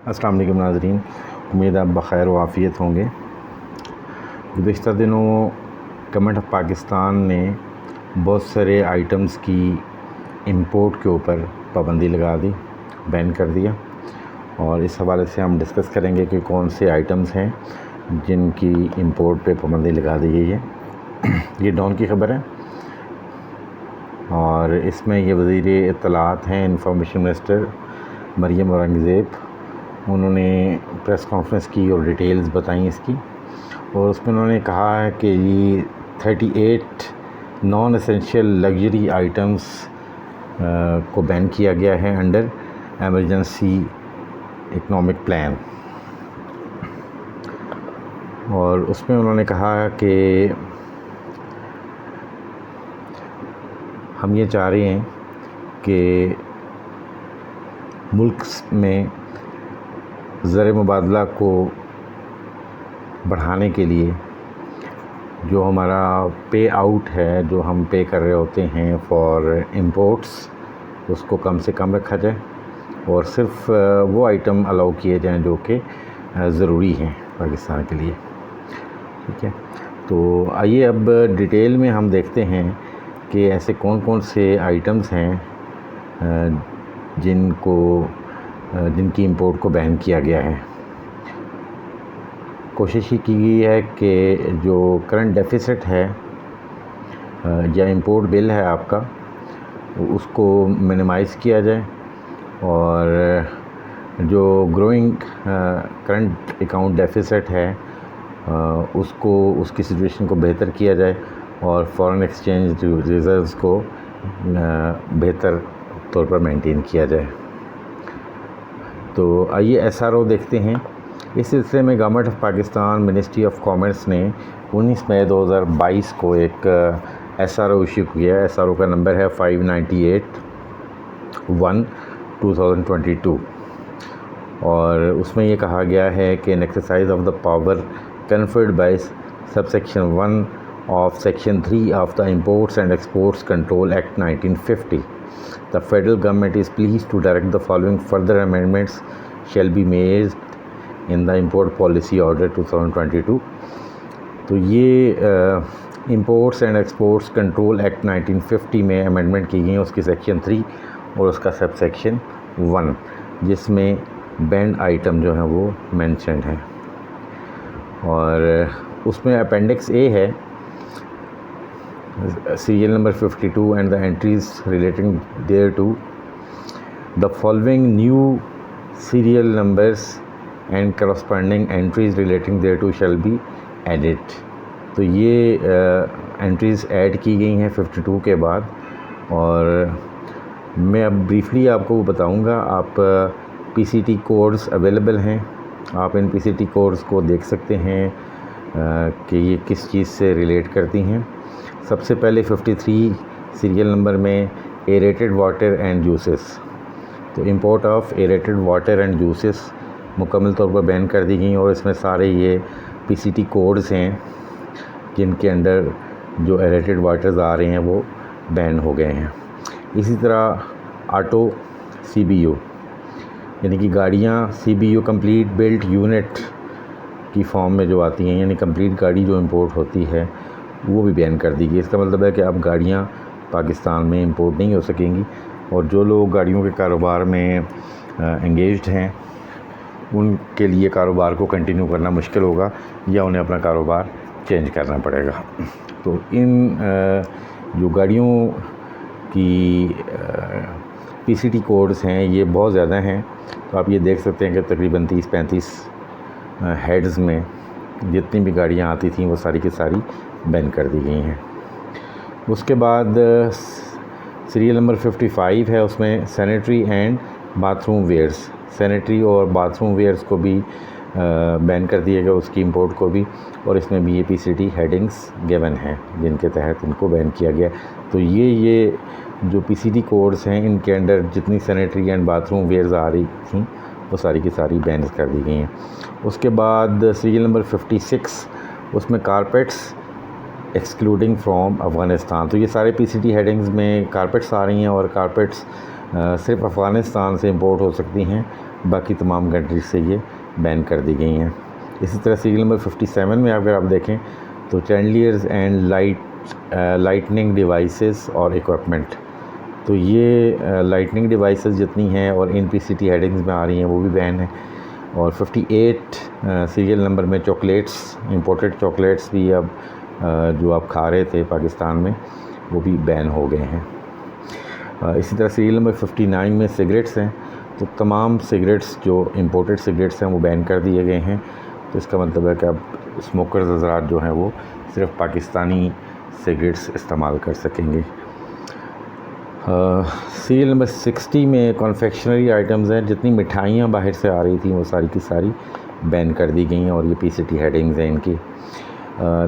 अस्सलाम वालेकुम नाज़रीन, उम्मीद आप बख़ैर व आफ़ियत होंगे। गुज़िश्ता दिनों गवर्नमेंट ऑफ पाकिस्तान ने बहुत सारे आइटम्स की इंपोर्ट के ऊपर पाबंदी लगा दी, बैन कर दिया। और इस हवाले से हम डिस्कस करेंगे कि कौन से आइटम्स हैं जिनकी इंपोर्ट पे पाबंदी लगा दी गई है। ये डॉन की ख़बर है और इसमें ये वज़ीर इत्तलात हैं, इंफॉर्मेशन मिनिस्टर मरियम औरंगज़ेब, उन्होंने प्रेस कॉन्फ्रेंस की और डिटेल्स बताई इसकी। और उसमें उन्होंने कहा है कि ये 38 नॉन एसेंशियल लग्जरी आइटम्स को बैन किया गया है अंडर एमरजेंसी इकनॉमिक प्लान। और उसमें उन्होंने कहा कि हम ये चाह रहे हैं कि मुल्क में ज़र मुबादला को बढ़ाने के लिए जो हमारा पे आउट है, जो हम पे कर रहे होते हैं फॉर इंपोर्ट्स, उसको कम से कम रखा जाए और सिर्फ़ वो आइटम अलाउ किए जाएं जो कि ज़रूरी हैं पाकिस्तान के लिए। ठीक है, तो आइए अब डिटेल में हम देखते हैं कि ऐसे कौन कौन से आइटम्स हैं जिनकी इंपोर्ट को बैन किया गया है। कोशिश ही की गई है कि जो करंट डेफिसिट है या इंपोर्ट बिल है आपका, उसको मिनिमाइज़ किया जाए और जो ग्रोइंग करंट अकाउंट डेफिसिट है उसकी सिचुएशन को बेहतर किया जाए और फॉरेन एक्सचेंज रिज़र्व्स को बेहतर तौर पर मेंटेन किया जाए। तो आइए SRO देखते हैं। इस सिलसिले में government of Pakistan ministry of commerce ने 19 मई 2022 को एक SRO इशू किया। SRO का नंबर है 598/1/2022 और उसमें ये कहा गया है कि in exercise of the power conferred by subsection 1 of Section 3 of the Imports and Exports Control Act 1950, the federal government is pleased to direct the following further amendments shall be made in the Import Policy Order 2022। तो ये Imports and Exports Control Act 1950 में amendment की गई है, उसकी section 3 और उसका sub section 1, जिसमें बैंड आइटम जो है वो मेंशन्ड है। और उसमें अपेंडिक्स A है, serial number 52 and the entries relating thereto. The following new serial numbers and corresponding entries relating thereto shall be added। तो ये एंट्रीज़ ऐड की गई हैं 52 के बाद। और मैं अब ब्रीफली आपको बताऊंगा। आप PCT कोड्स अवेलेबल हैं, आप इन PCT कोड्स को देख सकते हैं कि ये किस चीज़ से रिलेट करती हैं। सबसे पहले 53 सीरियल नंबर में एरेटेड वाटर एंड जूसेस, तो import of aerated water and juices मुकम्मल तौर पर बैन कर दी गई और इसमें सारे ये PCT कोड्स हैं जिनके अंडर जो एरेटेड वाटर्स आ रहे हैं वो बैन हो गए हैं। इसी तरह ऑटो CBU यानी कि गाड़ियाँ CBU कंप्लीट बिल्ट यूनिट की फॉर्म में जो आती हैं, यानी कंप्लीट गाड़ी जो इंपोर्ट होती है वो भी बैन कर दी गई। इसका मतलब है कि अब गाड़ियाँ पाकिस्तान में इंपोर्ट नहीं हो सकेंगी और जो लोग गाड़ियों के कारोबार में एंगेज्ड हैं उनके लिए कारोबार को कंटिन्यू करना मुश्किल होगा या उन्हें अपना कारोबार चेंज करना पड़ेगा। तो इन जो गाड़ियों की PCT कोड्स हैं ये बहुत ज़्यादा हैं। तो आप ये देख सकते हैं कि तकरीबन 30-35 हेड्स में जितनी भी गाड़ियाँ आती थीं वो सारी की सारी बैन कर दी गई हैं। उसके बाद सीरियल नंबर 55 है, उसमें sanitary and bathroom wares, sanitary और बाथरूम वेयर्स को भी बैन कर दिया गया, उसकी इंपोर्ट को भी। और इसमें भी ये PCT हेडिंग्स गिवन हैं जिनके तहत इनको बैन किया गया। तो ये जो PCT कोड्स हैं इनके अंडर जितनी सैनिटरी एंड बाथरूम वेयर्स आ रही थी वो सारी की सारी बैन कर दी गई हैं। उसके बाद सीरियल नंबर 56, उसमें कारपेट्स एक्सक्लूडिंग फ्रॉम अफ़गानिस्तान। तो ये सारे PCT हेडिंग्स में कारपेट्स आ रही हैं और कारपेट्स सिर्फ अफ़गानिस्तान से इंपोर्ट हो सकती हैं बाकी तमाम कंट्रीज से ये बैन कर दी गई हैं। इसी तरह सीरियल नंबर 57 में अगर आप देखें तो चैंडलियर्स एंड लाइटनिंग डिवाइसेस और इक्विपमेंट, तो ये लाइटनिंग डिवाइसेस जितनी हैं और इन PCT हेडिंग्स में आ रही हैं वो भी बैन है। और 58 सीरियल नंबर में चॉकलेट्स, इंपोर्टेड चॉकलेट्स भी अब जो आप खा रहे थे पाकिस्तान में वो भी बैन हो गए हैं। इसी तरह सीरियल नंबर 59 में सिगरेट्स हैं, तो तमाम सिगरेट्स जो इंपोर्टेड सिगरेट्स हैं वो बैन कर दिए गए हैं। तो इसका मतलब है कि अब स्मोकर्स हज़रात जो हैं वो सिर्फ पाकिस्तानी सिगरेट्स इस्तेमाल कर सकेंगे। सीरियल नंबर 60 में कॉन्फेक्शनरी आइटम्स हैं, जितनी मिठाइयाँ बाहर से आ रही थी वो सारी की सारी बैन कर दी गई हैं और ये PCT हेडिंग्स हैं इनकी।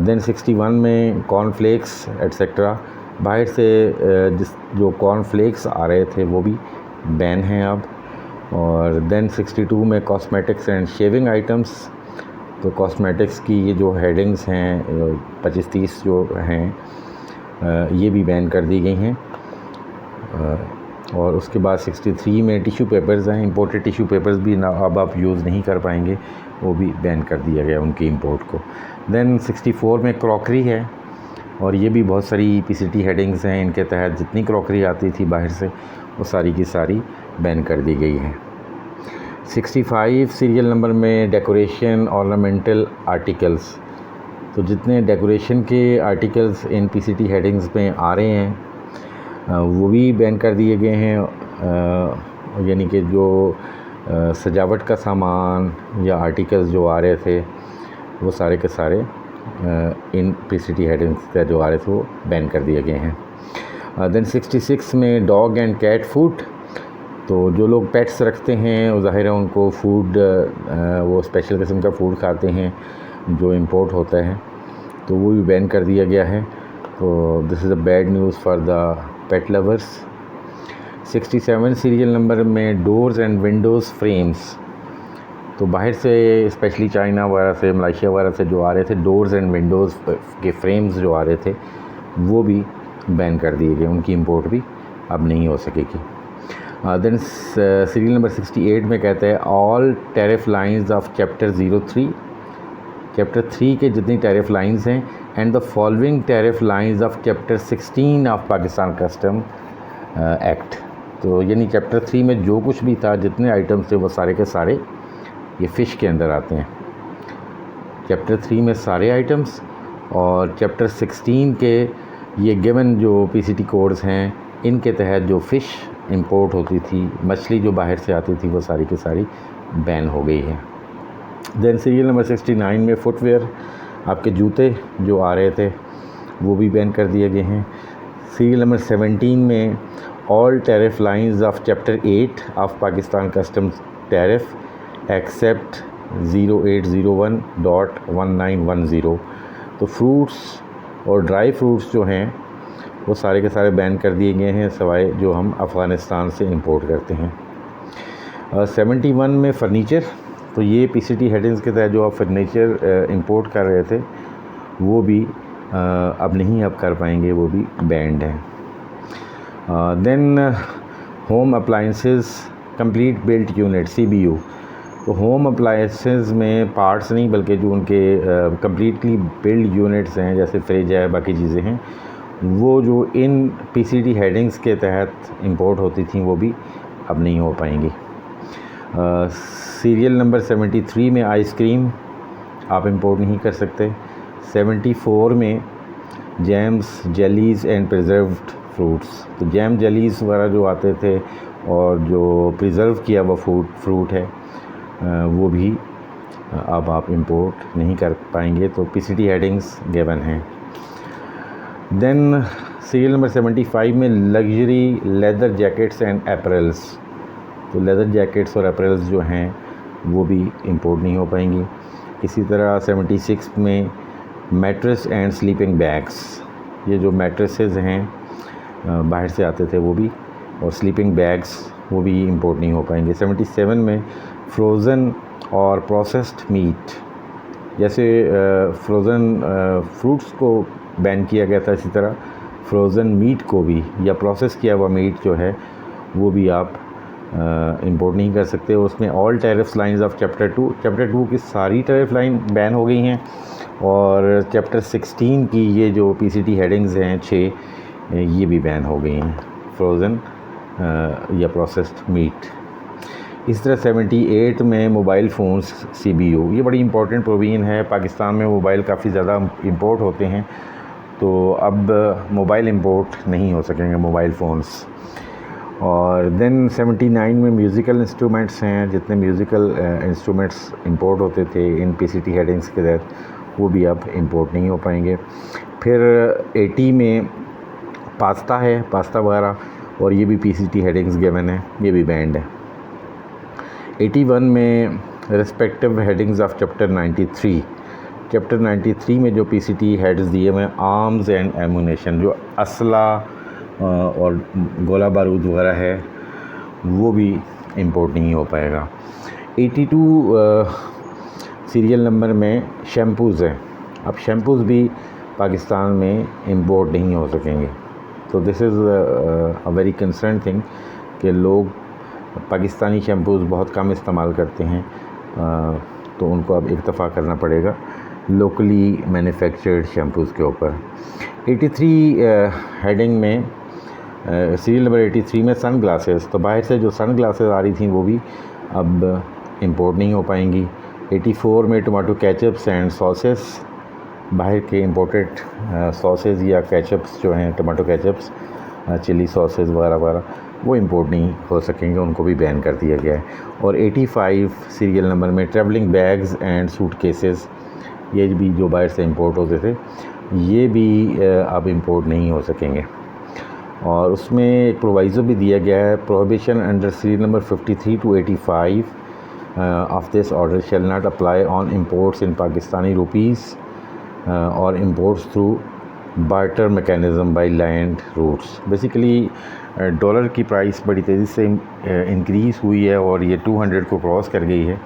देन 61 में कॉर्नफ्लेक्स एट्सेट्रा, बाहर से जो कॉर्नफ्लेक्स आ रहे थे वो भी बैन हैं अब। और देन 62 में कॉस्मेटिक्स एंड शेविंग आइटम्स, तो कॉस्मेटिक्स की ये जो हेडिंग्स हैं 25-30 जो हैं ये भी बैन कर दी गई हैं। और उसके बाद 63 में टिश्यू पेपर्स हैं, इंपोर्टेड टिश्यू पेपर्स भी ना अब आप यूज़ नहीं कर पाएंगे, वो भी बैन कर दिया गया उनकी इंपोर्ट को। देन 64 में क्रॉकरी है और ये भी बहुत सारी PCT हेडिंग्स हैं, इनके तहत जितनी क्रॉकरी आती थी बाहर से वो सारी की सारी बैन कर दी गई है। 65 सीरियल नंबर में डेकोरेशन ऑर्नामेंटल आर्टिकल्स, तो जितने डेकोरेशन के आर्टिकल्स इन PCT हेडिंग्स में आ रहे हैं वो भी बैन कर दिए गए हैं। यानी कि जो सजावट का सामान या आर्टिकल्स जो आ रहे थे वो सारे के सारे इन PCT हेडिंग्स का जो आ रहे थे वो बैन कर दिए गए हैं। देन 66 में डॉग एंड कैट फूड, तो जो लोग पेट्स रखते हैं वो ज़ाहिर है उनको फूड वो स्पेशल किस्म का फूड खाते हैं जो इंपोर्ट होता है, तो वो भी बैन कर दिया गया है। तो this is a bad news for the pet lovers. 67 serial number में डोर्स एंड विंडोज़ फ्रेम्स, तो बाहर से स्पेशली चाइना वगैरह से, मलेशिया वगैरह से जो आ रहे थे डोर्स एंड विंडोज़ के फ्रेम्स जो आ रहे थे वो भी बैन कर दिए गए, उनकी इंपोर्ट भी अब नहीं हो सकेगी। देन सीरियल नंबर 68 में कहते हैं all tariff lines of chapter 3 के जितनी टैरिफ लाइंस हैं and the following tariff lines of chapter 16 of Pakistan custom act, तो यानी चैप्टर 3 में जो कुछ भी था, जितने आइटम्स थे वो सारे के सारे ये फ़िश के अंदर आते हैं। चैप्टर 3 में सारे आइटम्स और चैप्टर 16 के ये गिवन जो PCT कोड्स हैं इनके तहत जो फ़िश इंपोर्ट होती थी, मछली जो बाहर से आती थी वो सारी की सारी बैन हो गई है। देन सीरियल नंबर 69 में फुटवेयर, आपके जूते जो आ रहे थे वो भी बैन कर दिए गए हैं। सीरियल नंबर 17 में all tariff lines of chapter 8 of Pakistan customs tariff except 0801.1910, तो फ्रूट्स और ड्राई फ्रूट्स जो हैं वो सारे के सारे बैन कर दिए गए हैं सवाए जो हम अफ़गानिस्तान से इंपोर्ट करते हैं। 71 में फ़र्नीचर, तो ये PCT हेडिंग्स के तहत जो आप फर्नीचर इंपोर्ट कर रहे थे वो भी अब नहीं अब कर पाएंगे, वो भी बैंड है। Then home appliances complete built unit CBU, तो होम अप्लाइंसेस में पार्ट्स नहीं बल्कि जो उनके कम्प्लीटली बिल्ड यूनिट्स हैं जैसे फ्रिज है बाकी चीज़ें हैं वो जो इन PCT हेडिंग्स के तहत इंपोर्ट होती थी वो भी अब नहीं हो पाएंगी। सीरियल नंबर 73 में आइसक्रीम आप इंपोर्ट नहीं कर सकते। 74 में jams jellies and preserved fruits, तो जैम जेलीज़ वगैरह जो आते थे और जो प्रिजर्व किया हुआ फ्रूट है वो भी अब आप इंपोर्ट नहीं कर पाएंगे, तो PCT हेडिंग्स गिवन हैं। देन सीरियल नंबर 75 में luxury leather jackets and apparels, तो लेदर जैकेट्स और अपरेल्स जो हैं वो भी इंपोर्ट नहीं हो पाएंगी। इसी तरह 76 में मैट्रेस एंड स्लीपिंग बैग्स, ये जो मैट्रेसेस हैं बाहर से आते थे वो भी, और स्लीपिंग बैग्स वो भी इंपोर्ट नहीं हो पाएंगे। 77 में फ्रोज़न और प्रोसेस्ड मीट, जैसे फ्रोज़न फ्रूट्स को बैन किया गया था इसी तरह फ्रोज़न मीट को भी या प्रोसेस किया हुआ मीट जो है वो भी आप इंपोर्ट नहीं कर सकते। उसमें all tariffs lines of chapter 2 की सारी टैरिफ लाइन बैन हो गई हैं, और चैप्टर 16 की ये जो पीसीटी हेडिंग्स हैं 6, ये भी बैन हो गई हैं, फ्रोज़न या प्रोसेस्ड मीट। इस तरह 78 में मोबाइल फ़ोन्स CBO, ये बड़ी इंपॉर्टेंट प्रोविज़न है। पाकिस्तान में मोबाइल काफ़ी ज़्यादा इंपोर्ट होते हैं, तो अब मोबाइल इंपोर्ट नहीं हो सकेंगे मोबाइल फ़ोन्स। और देन 79 में म्यूज़िकल इंस्ट्रूमेंट्स हैं, जितने म्यूज़िकल इंस्ट्रूमेंट्स इंपोर्ट होते थे इन पीसीटी हेडिंग्स के तहत, वो भी अब इंपोर्ट नहीं हो पाएंगे। फिर 80 में पास्ता है, पास्ता वगैरह, और ये भी पीसीटी हेडिंग्स गिवन है, ये भी बैंड है। 81 में रिस्पेक्टिव हेडिंग्स ऑफ चैप्टर 93 में जो पीसीटी हेड्स दिए हुए, आर्म्स एंड एमुनेशन, जो असला और गोला बारूद वगैरह है, वो भी इंपोर्ट नहीं हो पाएगा। 82 सीरियल नंबर में शैम्पूज़ हैं। अब शैम्पूज़ भी पाकिस्तान में इंपोर्ट नहीं हो सकेंगे। तो this is a very concern thing कि लोग पाकिस्तानी शैम्पूज़ बहुत कम इस्तेमाल करते हैं, तो उनको अब इक्तफ़ा करना पड़ेगा लोकली मैन्युफैक्चर्ड शैम्पूज़ के ऊपर। 83 हेडिंग में सीरियल नंबर 83 में सन ग्लासेस, तो बाहर से जो सन ग्लासेस आ रही थी वो भी अब इंपोर्ट नहीं हो पाएंगी। 84 में टमाटो केचप्स एंड सॉसेस, बाहर के इंपोर्टेड सॉसेस या केचप्स जो हैं, टमाटो केचप्स, चिली सॉसेस वगैरह वगैरह, वो इंपोर्ट नहीं हो सकेंगे, उनको भी बैन कर दिया गया है। और 85 सीरियल नंबर में ट्रैवलिंग बैग्स एंड सूटकेसेस, ये भी जो बाहर से इंपोर्ट होते थे, ये भी अब इंपोर्ट नहीं हो सकेंगे। और उसमें एक प्रोवाइज़ो भी दिया गया है, prohibition under serial number 53 to 85 of this order shall not apply on imports in Pakistani rupees और imports through barter mechanism by land routes. Basically dollar की प्राइस बड़ी तेज़ी से इंक्रीज़ हुई है और ये 200 को क्रॉस कर गई है।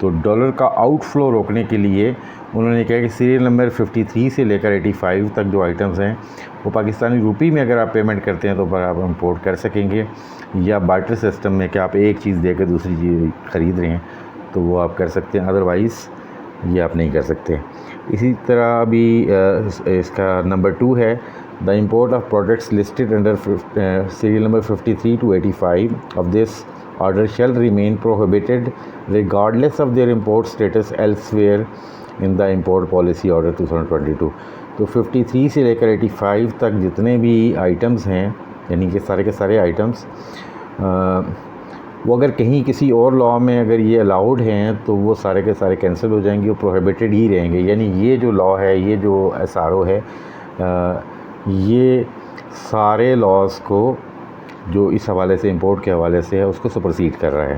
तो डॉलर का आउटफ्लो रोकने के लिए उन्होंने कहा कि सीरियल नंबर 53 से लेकर 85 तक जो आइटम्स हैं, वो पाकिस्तानी रुपी में अगर आप पेमेंट करते हैं तो पर आप इंपोर्ट कर सकेंगे, या बार्टर सिस्टम में कि आप एक चीज़ देकर दूसरी चीज़ ख़रीद रहे हैं तो वो आप कर सकते हैं, अदरवाइज़ ये आप नहीं कर सकते। इसी तरह अभी इसका नंबर 2 है, the import of products listed under serial number 53 to 85 of this order shall remain prohibited regardless of their import status elsewhere in the import policy order 2022। तो 53 से लेकर 85 तक जितने भी आइटम्स हैं, यानी कि सारे के सारे आइटम्स, वो अगर कहीं किसी और लॉ में अगर ये अलाउड हैं तो वो सारे के सारे कैंसिल हो जाएंगे, वो प्रोहिबिटेड ही रहेंगे। यानी ये जो लॉ है, ये जो SRO है, ये सारे लॉज़ को जो इस हवाले से, इंपोर्ट के हवाले से है, उसको सुपरसीड कर रहा है।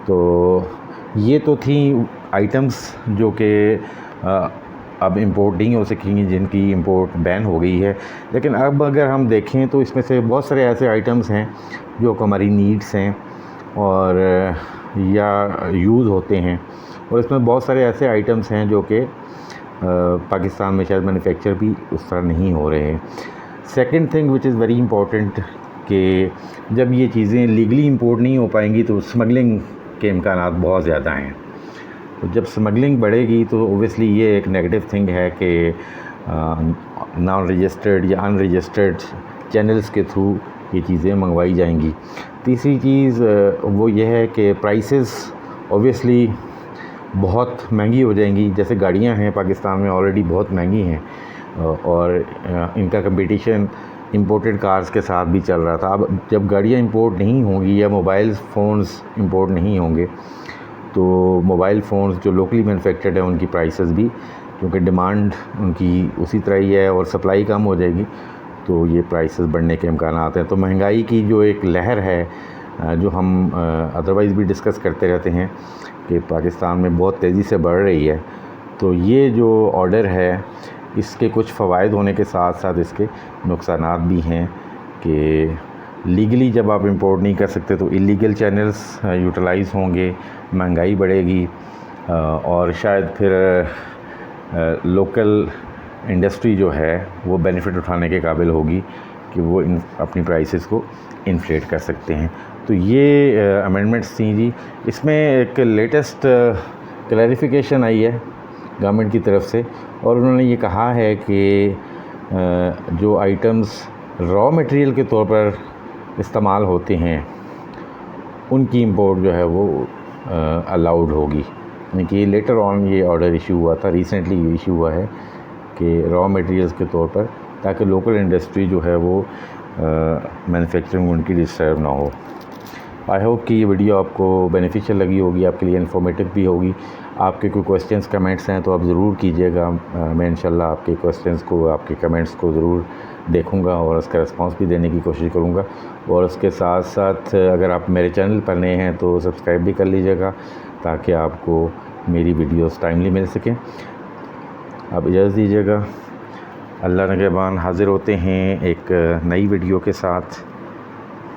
तो ये तो थी आइटम्स जो कि अब इंपोर्ट नहीं हो सकेंगी, जिनकी इंपोर्ट बैन हो गई है। लेकिन अब अगर हम देखें तो इसमें से बहुत सारे ऐसे आइटम्स हैं जो हमारी नीड्स हैं और या यूज़ होते हैं, और इसमें बहुत सारे ऐसे आइटम्स हैं जो कि पाकिस्तान में शायद मैन्युफैक्चर भी उस तरह नहीं हो रहे हैं। Second thing which is very important कि जब ये चीज़ें लीगली इंपोर्ट नहीं हो पाएंगी तो स्मगलिंग के इम्कानात बहुत ज़्यादा हैं। तो जब स्मगलिंग बढ़ेगी तो ओबियसली ये एक नेगेटिव थिंग है कि नॉन रजिस्टर्ड या अनरजिस्टर्ड चैनल्स के थ्रू ये चीज़ें मंगवाई जाएंगी। तीसरी चीज़ वो ये है कि प्राइसेस ओबियसली बहुत महंगी हो जाएंगी। जैसे गाड़ियाँ हैं पाकिस्तान में ऑलरेडी बहुत महंगी हैं, और इनका कंपटीशन इंपोर्टेड कार्स के साथ भी चल रहा था। अब जब गाड़ियाँ इंपोर्ट नहीं होंगी या मोबाइल फ़ोन्स इंपोर्ट नहीं होंगे तो मोबाइल फ़ोन्स जो लोकली मैन्युफैक्चर्ड है उनकी प्राइसेस भी, क्योंकि डिमांड उनकी उसी तरह ही है और सप्लाई कम हो जाएगी, तो ये प्राइसेस बढ़ने के इम्कान आते हैं। तो महंगाई की जो एक लहर है, जो हम अदरवाइज़ भी डिस्कस करते रहते हैं कि पाकिस्तान में बहुत तेज़ी से बढ़ रही है, तो ये जो ऑर्डर है इसके कुछ फ़वाइद होने के साथ साथ इसके नुकसानात भी हैं कि लीगली जब आप इंपोर्ट नहीं कर सकते तो इलीगल चैनल्स यूटिलाइज़ होंगे, महंगाई बढ़ेगी, और शायद फिर लोकल इंडस्ट्री जो है वो बेनिफिट उठाने के काबिल होगी कि वो अपनी प्राइसेस को इन्फ्लेट कर सकते हैं। तो ये अमेंडमेंट्स थी जी। इसमें एक लेटेस्ट क्लैरिफिकेशन आई है गवर्नमेंट की तरफ से, और उन्होंने ये कहा है कि जो आइटम्स रॉ मटेरियल के तौर पर इस्तेमाल होते हैं उनकी इंपोर्ट जो है वो अलाउड होगी। यानी कि लेटर ऑन ये ऑर्डर इशू हुआ था, रिसेंटली ये इशू हुआ है कि रॉ मटेरियल्स के तौर पर, ताकि लोकल इंडस्ट्री जो है वो मैन्युफैक्चरिंग उनकी डिस्टर्ब ना हो। आई होप कि ये वीडियो आपको बेनिफिशियल लगी होगी, आपके लिए इन्फॉर्मेटिव भी होगी। आपके कोई क्वेश्चंस कमेंट्स हैं तो आप ज़रूर कीजिएगा। मैं इंशाल्लाह आपके क्वेश्चंस को, आपके कमेंट्स को ज़रूर देखूंगा और उसका रिस्पांस भी देने की कोशिश करूंगा। और उसके साथ साथ अगर आप मेरे चैनल पर नए हैं तो सब्सक्राइब भी कर लीजिएगा, ताकि आपको मेरी वीडियोस टाइमली मिल सकें। आप इजाज़त दीजिएगा। अल्लाह निगहबान। हाज़िर होते हैं एक नई वीडियो के साथ।